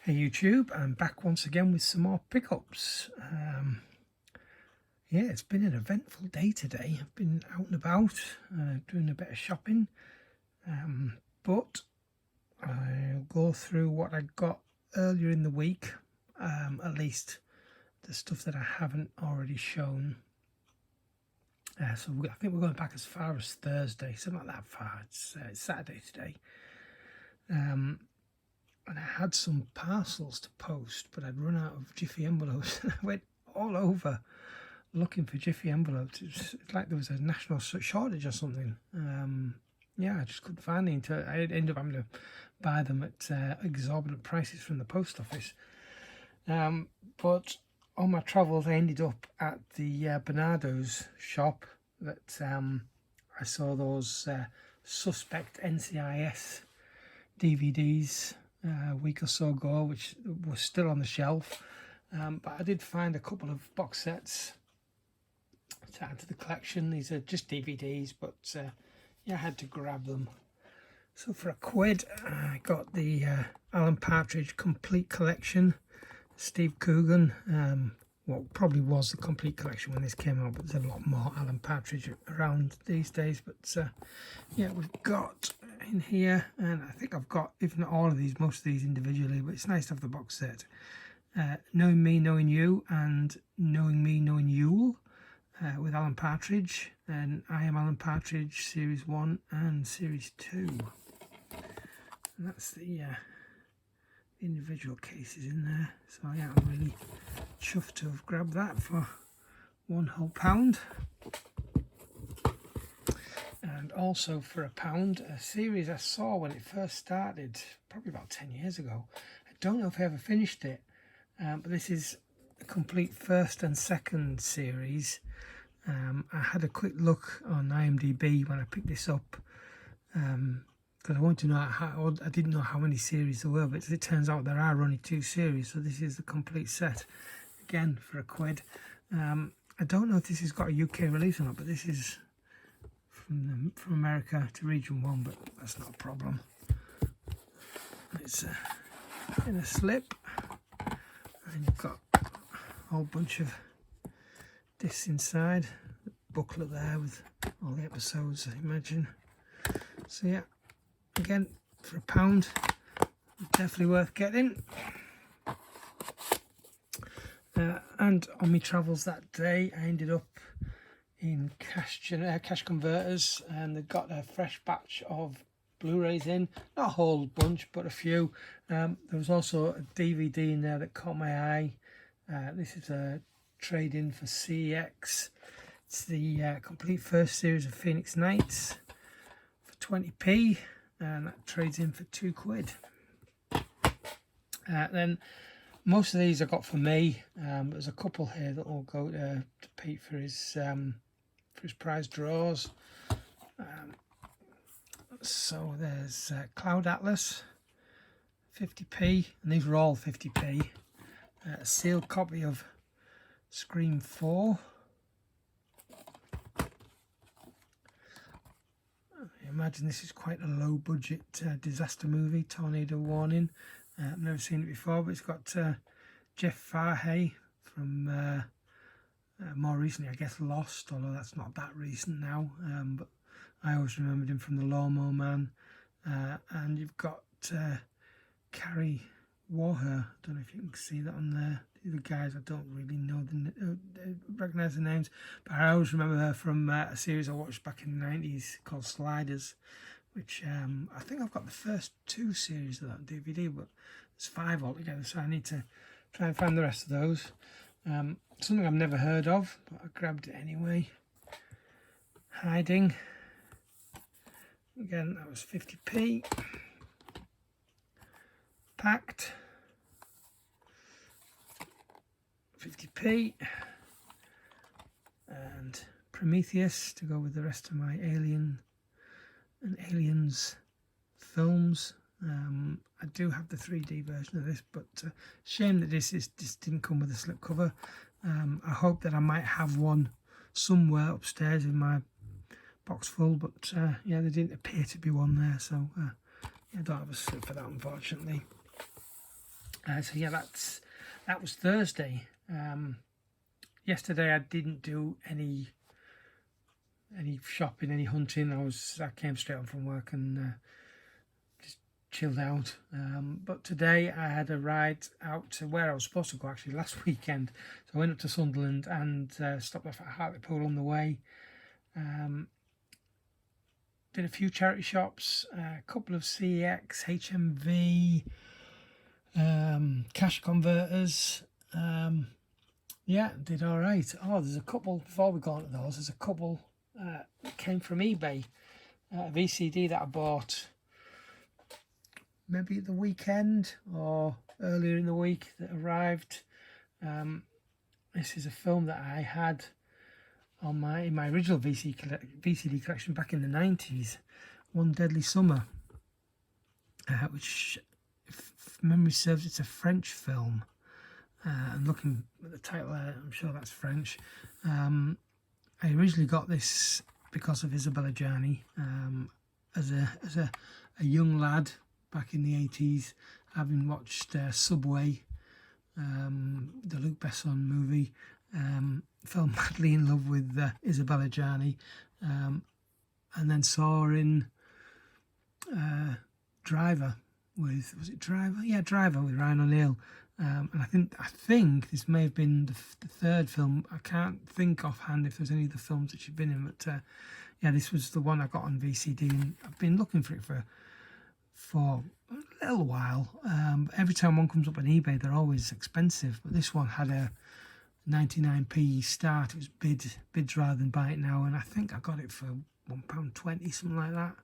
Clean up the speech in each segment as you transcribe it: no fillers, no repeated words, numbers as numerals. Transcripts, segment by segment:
Hey YouTube, I'm back once again with some more pickups. Yeah, it's been an eventful day today. I've been out and about doing a bit of shopping, but I'll go through what I got earlier in the week, at least the stuff that I haven't already shown. So I think we're going back as far as Thursday, so not that far. It's Saturday today. And I had some parcels to post, but I'd run out of Jiffy envelopes. I went all over looking for Jiffy envelopes. It's like there was a national shortage or something. Yeah, I just couldn't find any. I ended up having to buy them at exorbitant prices from the post office. But on my travels, I ended up at the Bernardo's shop that I saw those suspect NCIS DVDs a week or so ago, which was still on the shelf, but I did find a couple of box sets to add to the collection. These are just DVDs, but yeah, I had to grab them. So for £1 I got the Alan Partridge complete collection, Steve Coogan. Well, probably was the complete collection when this came out, but there's a lot more Alan Partridge around these days. But yeah, we've got in here, and I think I've got, if not all of these, most of these individually, but it's nice to have the box set. Knowing Me, Knowing You, and Knowing Me, Knowing Yule, with Alan Partridge, and I Am Alan Partridge Series 1 and Series 2. And that's the individual cases in there. So yeah, I'm really chuffed to have grabbed that for £1 whole. And also for £1, a series I saw when it first started, probably about 10 years ago. I don't know if I ever finished it, but this is a complete first and second series. I had a quick look on IMDb when I picked this up, because I wanted to know how, I didn't know how many series there were, but as it turns out there are only 2 series, so this is the complete set, again for £1. I don't know if this has got a UK release or not, but this is from America to region 1, but that's not a problem. It's in a slip, and you've got a whole bunch of discs inside, the booklet there with all the episodes, I imagine. So yeah, again for £1, definitely worth getting. And on my travels that day, I ended up in Cash Converters, and they got a fresh batch of Blu-rays in, not a whole bunch but a few. There was also a DVD in there that caught my eye. This is a trade-in for CX. It's the complete first series of Phoenix Nights for 20p, and that trades in for £2. Then most of these I got for me. There's a couple here that will go to Pete for his prize draws. So there's Cloud Atlas, 50p, and these were all 50p. A sealed copy of Scream 4. I imagine this is quite a low budget disaster movie, Tornado Warning. I've never seen it before, but it's got Jeff Fahey from more recently, I guess, Lost, although that's not that recent now, but I always remembered him from The Lawnmower Man. And you've got Carrie Warher. I don't know if you can see that on there. The guys, I don't really know recognise the names, but I always remember her from a series I watched back in the 90s called Sliders, which I think I've got the first 2 series of that DVD, but there's 5 altogether, so I need to try and find the rest of those. Something I've never heard of, but I grabbed it anyway. Hiding. Again, that was 50p. Packed. 50p. And Prometheus to go with the rest of my Alien and Aliens films. I do have the 3D version of this, but shame that this didn't come with a slipcover. I hope that I might have one somewhere upstairs in my box full, but yeah, there didn't appear to be one there, so yeah, I don't have a slip for that, unfortunately. So yeah, that was Thursday. Yesterday I didn't do any shopping, any hunting. I came straight on from work and just chilled out. But today I had a ride out to where I was supposed to go actually last weekend. So I went up to Sunderland and stopped off at Hartlepool on the way. Did a few charity shops, a couple of CEX, HMV, cash converters. Yeah, did all right. Oh, there's a couple, before we go on to those, there's a couple that came from eBay. VCD that I bought maybe at the weekend or earlier in the week that arrived. This is a film that I had on in my original VCD collection back in the 90s, One Deadly Summer, which, if memory serves, it's a French film. And looking at the title there, I'm sure that's French. I originally got this because of Isabella Gianni, as a young lad back in the 80s, having watched Subway, the Luc Besson movie, fell madly in love with Isabella Gianni, and then saw her in Driver with, was it Driver? Yeah, Driver with Ryan O'Neill. And I think this may have been the third film. I can't think offhand if there's any other films that she'd been in, but yeah, this was the one I got on VCD, and I've been looking for it for a little while. Every time one comes up on eBay, they're always expensive, but this one had a 99p start. It was bids rather than buy it now, and I think I got it for £1.20, something like that,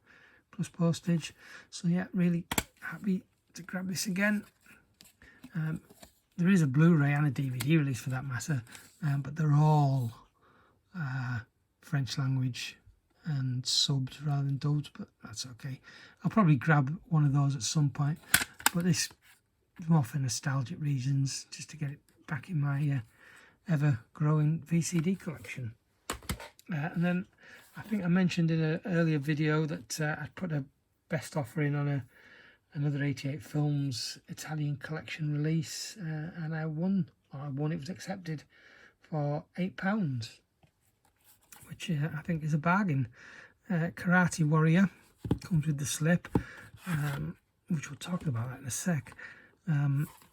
plus postage. So yeah, really happy to grab this again. There is a Blu-ray and a DVD release for that matter, but they're all French language and subbed rather than dubbed, but that's okay. I'll probably grab one of those at some point, but this is more for nostalgic reasons, just to get it back in my ever-growing VCD collection. And then I think I mentioned in an earlier video that I'd put a best offer in on another 88 Films Italian collection release, and I won. It was accepted for £8, which I think is a bargain. Karate Warrior comes with the slip, which we'll talk about that in a sec.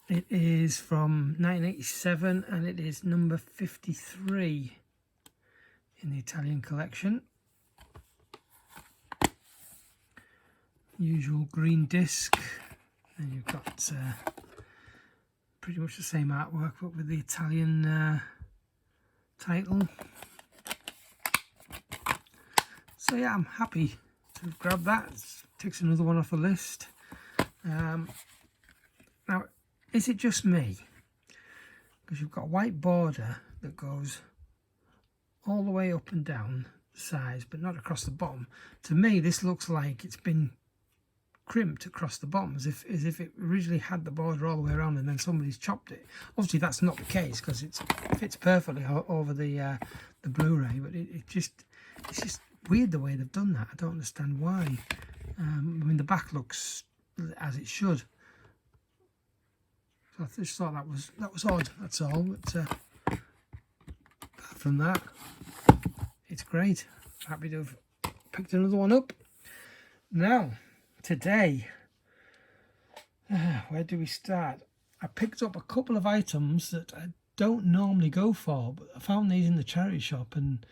It is from 1987, and it is number 53 in the Italian collection. Usual green disc, and you've got pretty much the same artwork but with the Italian title. So yeah, I'm happy to grab that. It takes another one off the list. Now, is it just me? Because you've got a white border that goes all the way up and down the sides, but not across the bottom. To me, this looks like it's been crimped across the bottom, as if it originally had the border all the way around and then somebody's chopped it. Obviously that's not the case, because it fits perfectly over the Blu-ray, but it's just weird the way they've done that. I don't understand why. I mean, the back looks as it should, so I just thought that was odd, that's all. But apart from that, it's great. Happy to have picked another one up. Now, today, where do we start? I picked up a couple of items that I don't normally go for, but I found these in the charity shop and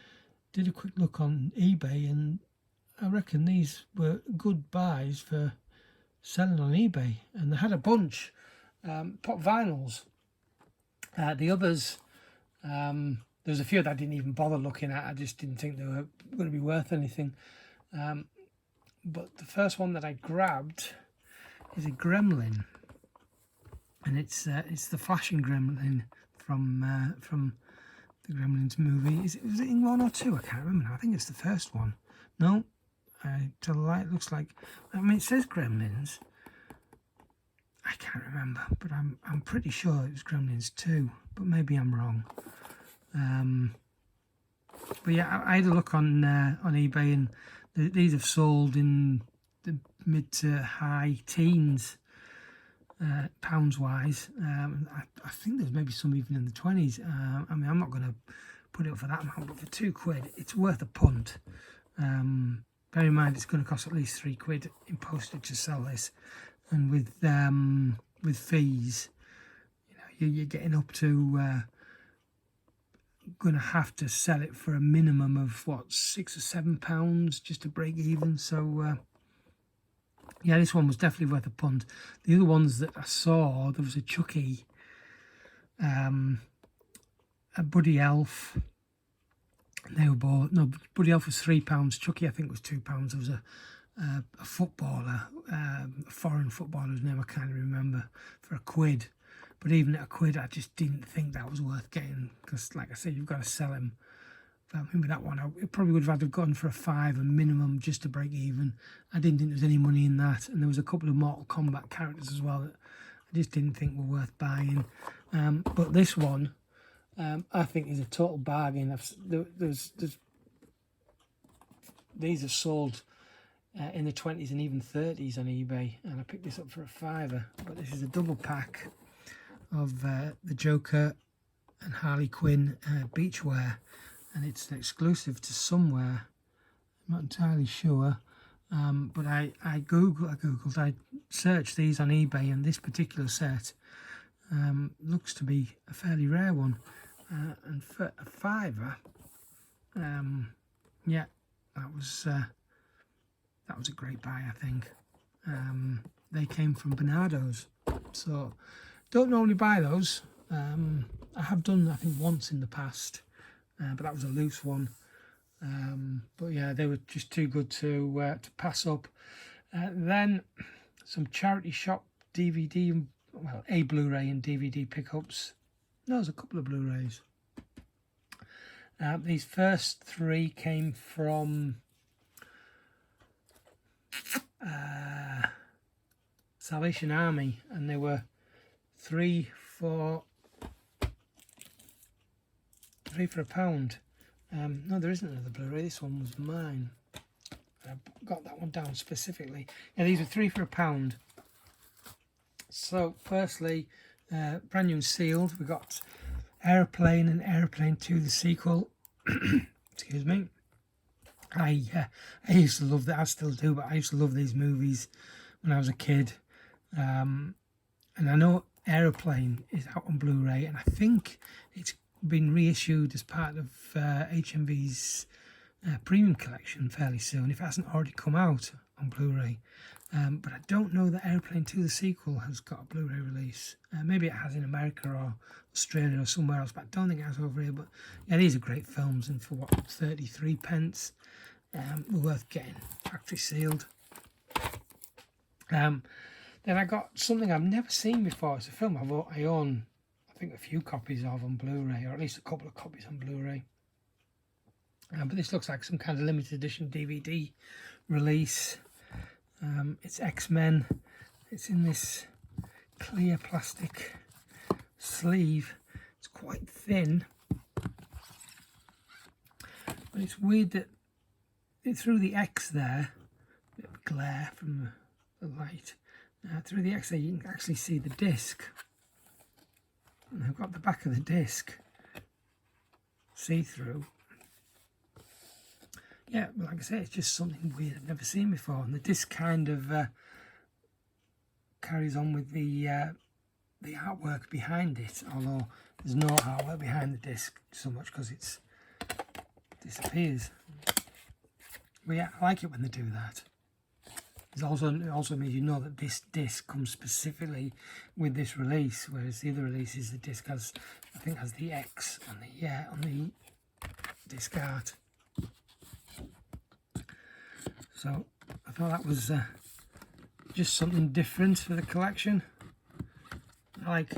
did a quick look on eBay, and I reckon these were good buys for selling on eBay. And they had a bunch, pop vinyls. The others, there's a few that I didn't even bother looking at. I just didn't think they were going to be worth anything. But the first one that I grabbed is a Gremlin, and it's the flashing Gremlin from the Gremlins movie. Was it in 1 or 2? I can't remember now. I think it's the first one. No, to the light, looks like. I mean, it says Gremlins. I can't remember, but I'm pretty sure it was Gremlins 2, but maybe I'm wrong. But yeah, I had a look on eBay, and these have sold in the mid to high teens. pounds wise. I think there's maybe some even in the 20s. I mean, I'm not going to put it up for that amount, but for £2 it's worth a punt. Bear in mind it's going to cost at least £3 in postage to sell this, and with fees, you know, you're getting up to going to have to sell it for a minimum of what, £6 or £7 just to break even. So yeah, this one was definitely worth a punt. The other ones that I saw, there was a Chucky, a Buddy Elf. They were both, no, Buddy Elf was £3. Chucky, I think, was £2. There was a footballer, a foreign footballer whose name I can't remember, for £1. But even at £1, I just didn't think that was worth getting, because, like I said, you've got to sell him. I remember that one, I probably would have had to have gone for a £5 a minimum just to break even. I didn't think there was any money in that, and there was a couple of Mortal Kombat characters as well that I just didn't think were worth buying. But this one, I think is a total bargain. These are sold in the 20s and even 30s on eBay, and I picked this up for a £5. But this is a double pack of the Joker and Harley Quinn beachwear, and it's an exclusive to somewhere. I'm not entirely sure, but I searched these on eBay, and this particular set looks to be a fairly rare one. And for a £5, yeah, that was a great buy, I think. They came from Bernardo's, so don't normally buy those. I have done, I think, once in the past, but that was a loose one. But yeah, they were just too good to pass up. Then some charity shop DVD, well, a Blu-ray and DVD pickups. No, there's a couple of Blu-rays. These first three came from Salvation Army, and they were three for £1. No, there isn't another Blu-ray. This one was mine. I got that one down specifically. Yeah, these were 3 for £1. So, firstly, brand new and sealed, we got Aeroplane and Aeroplane 2, the sequel. Excuse me. I used to love that. I still do, but I used to love these movies when I was a kid. And I know Aeroplane is out on Blu-ray, and I think it's been reissued as part of HMV's premium collection fairly soon, if it hasn't already come out on Blu-ray. But I don't know that Aeroplane 2, the sequel, has got a Blu-ray release. Maybe it has in America or Australia or somewhere else, but I don't think it has over here. But yeah, these are great films, and for what, 33p, were worth getting, factory sealed. Then I got something I've never seen before. It's a film I own, I think, a few copies of on Blu-ray, or at least a couple of copies on Blu-ray. But this looks like some kind of limited edition DVD release. It's X-Men. It's in this clear plastic sleeve. It's quite thin, but it's weird that through the X there, a bit of glare from the light, through the X there you can actually see the disc, and I've got the back of the disc see-through. Yeah, like I say, it's just something weird I've never seen before, and the disc kind of carries on with the artwork behind it, although there's no artwork behind the disc so much because it disappears. But yeah, I like it when they do that. It also means you know that this disc comes specifically with this release, whereas the other releases, the disc has, I think, has the X on the disc art. So I thought that was just something different for the collection. I like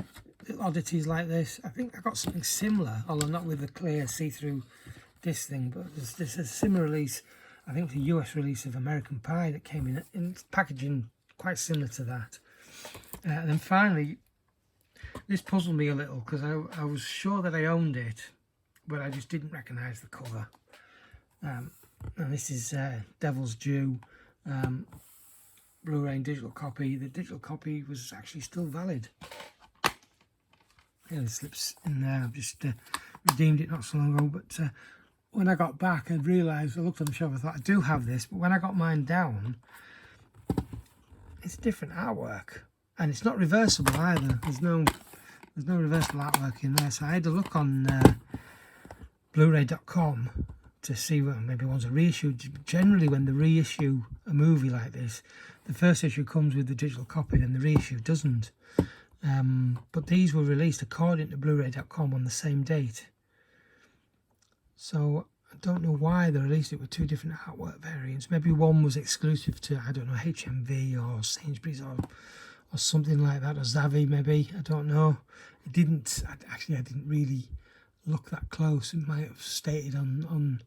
little oddities like this. I think I got something similar, although not with the clear see-through disc thing, but there's a similar release. I think it was a US release of American Pie that came in packaging quite similar to that. And then finally, this puzzled me a little because I was sure that I owned it, but I just didn't recognise the cover. And this is Devil's Due. Blu-ray and digital copy. The digital copy was actually still valid. Yeah, the slips in there. I've just redeemed it not so long ago, but when I got back, I realised, I looked on the shelf, I thought, I do have this, but when I got mine down, it's different artwork, and it's not reversible either. There's no reversible artwork in there, so I had to look on Blu-ray.com to see whether maybe one's a reissue. Generally, when they reissue a movie like this, the first issue comes with the digital copy, and the reissue doesn't. But these were released according to Blu-ray.com on the same date. So I don't know why they released it with two different artwork variants. Maybe one was exclusive to, I don't know, HMV or Sainsbury's or something like that, or Zavvi maybe, I don't know. It didn't, I didn't really look that close. It might have stated on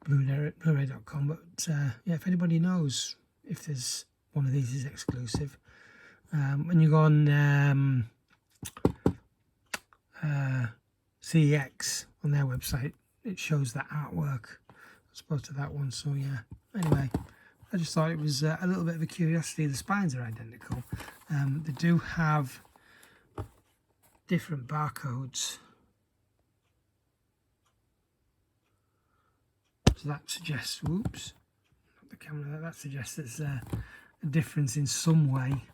Blu-ray.com, but yeah, if anybody knows if there's one of these is exclusive, when you go on CEX on their website, it shows that artwork as opposed to that one. So yeah, anyway, I just thought it was a little bit of a curiosity. The spines are identical. They do have different barcodes, so that suggests, whoops, not the camera, that suggests there's a difference in some way.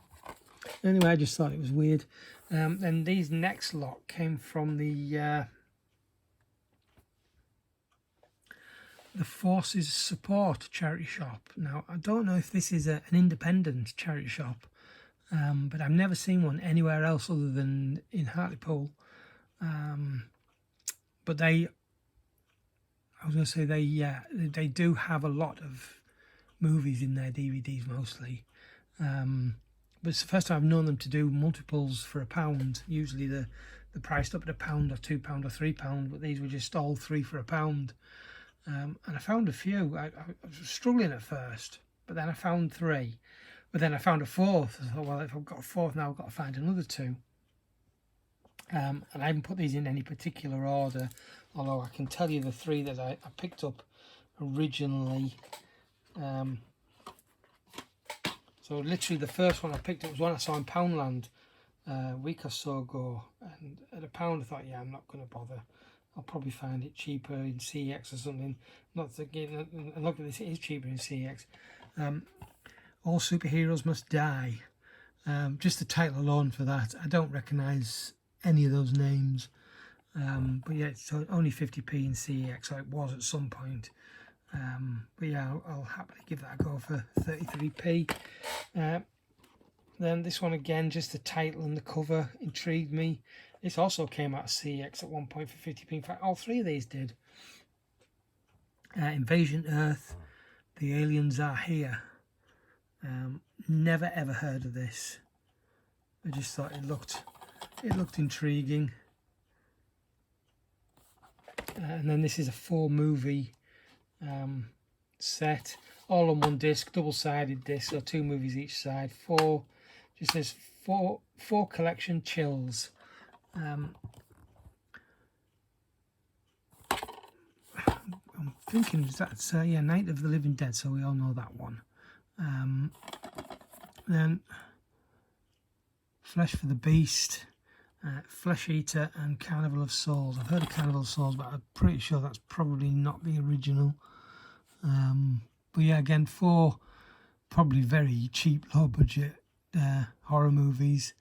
Anyway, I just thought it was weird. And these next lot came from the Forces Support charity shop. Now, I don't know if this is an independent charity shop, but I've never seen one anywhere else other than in Hartlepool. But they do have a lot of movies in their DVDs mostly. But it's the first time I've known them to do multiples for £1. Usually the priced up at £1 or £2 or £3, but these were just all 3 for £1. And I found a few. I was struggling at first, but then I found 3. But then I found a 4th. I thought, well, if I've got a 4th now, I've got to find another 2. And I haven't put these in any particular order, although I can tell you the 3 that I picked up originally. So literally the first one I picked up was one I saw in Poundland a week or so ago, and at £1 I thought, yeah, I'm not going to bother. I'll probably find it cheaper in CX or something. Not thinking, and look at this, it is cheaper in CX. All Superheroes Must Die. Just the title alone for that, I don't recognise any of those names. But yeah, it's only 50p in CX, so it was at some point. But yeah, I'll happily give that a go for 33p. Then this one again, just the title and the cover intrigued me. This also came out of CX at one point for 50p. In fact, all 3 of these did. Invasion Earth, The Aliens Are Here. Never ever heard of this. I just thought it looked intriguing. And then this is a 4-movie set, all on one disc, double-sided disc, so 2 movies each side. 4, just says 4 collection chills. I'm thinking that's yeah, Night of the Living Dead, so we all know that one. Then Flesh for the Beast, Flesh Eater, and Carnival of Souls. I've heard of Carnival of Souls, but I'm pretty sure that's probably not the original. But yeah, again, 4 probably very cheap, low budget horror movies.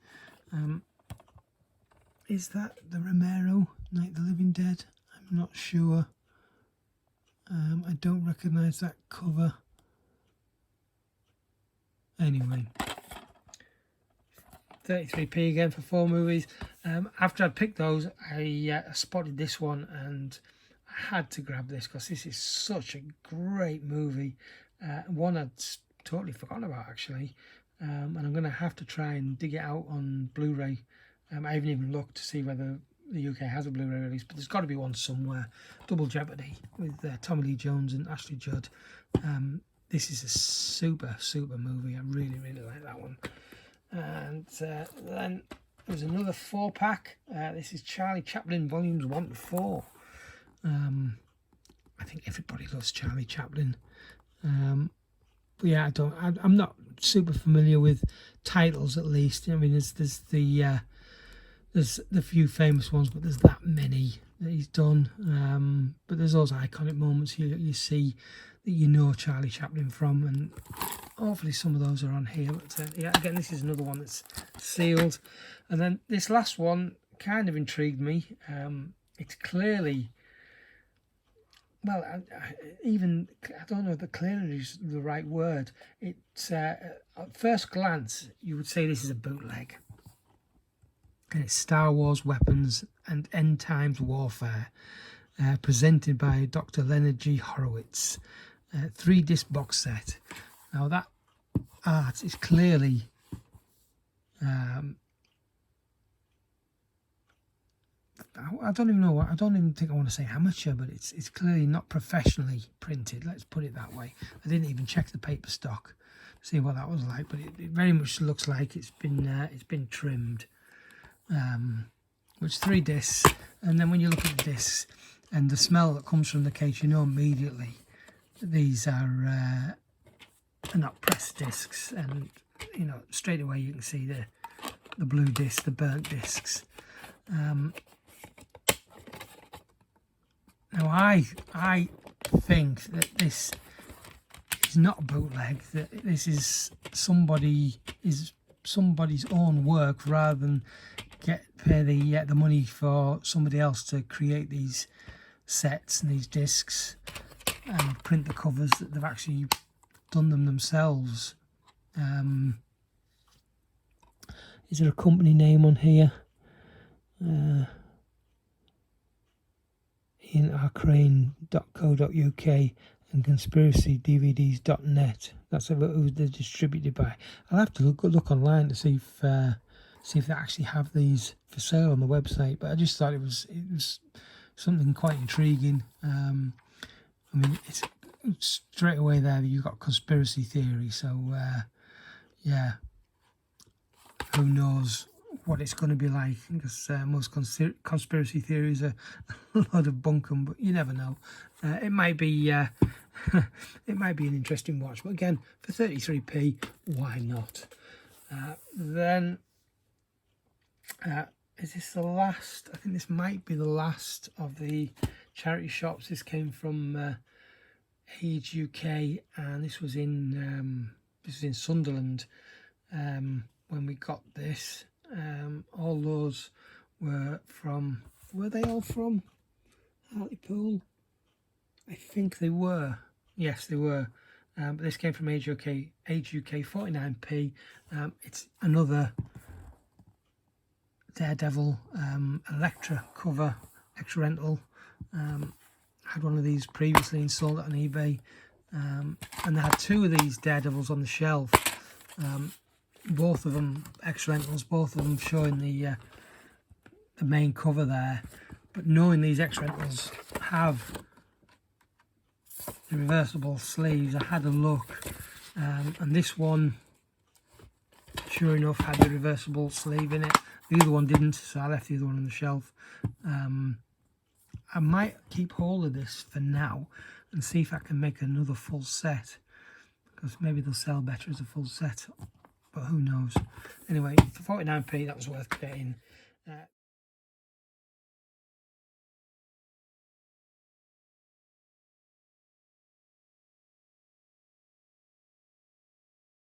Is that the Romero, Night of the Living Dead? I'm not sure. I don't recognise that cover. Anyway, 33p again for 4 movies. After I picked those, I spotted this one and I had to grab this because this is such a great movie. One I'd totally forgotten about actually, and I'm going to have to try and dig it out on Blu-ray. I haven't even looked to see whether the UK has a Blu-ray release, but there's got to be one somewhere. Double Jeopardy with Tommy Lee Jones and Ashley Judd. This is a super movie. I really like that one. And then there's another 4-pack. This is Charlie Chaplin volumes 1 to 4. I think everybody loves Charlie Chaplin. But yeah, I'm not super familiar with titles, at least. I mean, there's the few famous ones, but there's that many that he's done. But there's those iconic moments you see that you know Charlie Chaplin from, and hopefully some of those are on here. But yeah, again, this is another one that's sealed. And then this last one kind of intrigued me. It's clearly, well, I don't know if clearly is the right word. It's at first glance you would say this is a bootleg. And it's Star Wars Weapons and End Times Warfare, presented by Dr. Leonard G. Horowitz, 3-disc box set. Now that art is clearly I don't even think I want to say amateur, but it's clearly not professionally printed, let's put it that way. I didn't even check the paper stock to see what that was like, but it very much looks like it's been trimmed. Which 3 discs, and then when you look at the discs and the smell that comes from the case, you know immediately that these are not pressed discs, and you know straight away you can see the blue disc, the burnt discs. Now I think that this is not a bootleg, that this is somebody's own work, rather than pay the money for somebody else to create these sets and these discs and print the covers, that they've actually done them themselves. Is there a company name on here? IanRcrane.co.uk and conspiracydvds.net. That's who they're distributed by. I'll have to look online to see if they actually have these for sale on the website. But I just thought it was something quite intriguing. I mean, it's straight away there you've got conspiracy theory. So yeah, who knows what it's going to be like, because most conspiracy theories are a lot of bunkum, but you never know. It might be it might be an interesting watch, but again, for 33p, why not? Then is this the last? I think this might be the last of the charity shops. This came from Age UK, and this was in Sunderland when we got this. All those were they all from Hartlepool? I think they were. Yes, they were. But this came from Age UK, 49p. It's another Daredevil Electra cover, extra rental. Had one of these previously and sold it on eBay. And they had 2 of these Daredevils on the shelf. Both of them extra rentals, both of them showing the main cover there. But knowing these extra rentals have the reversible sleeves, I had a look, and this one, sure enough, had the reversible sleeve in it. The other one didn't, so I left the other one on the shelf. I might keep hold of this for now and see if I can make another full set, because maybe they'll sell better as a full set, but who knows. Anyway, for 49p, that was worth getting.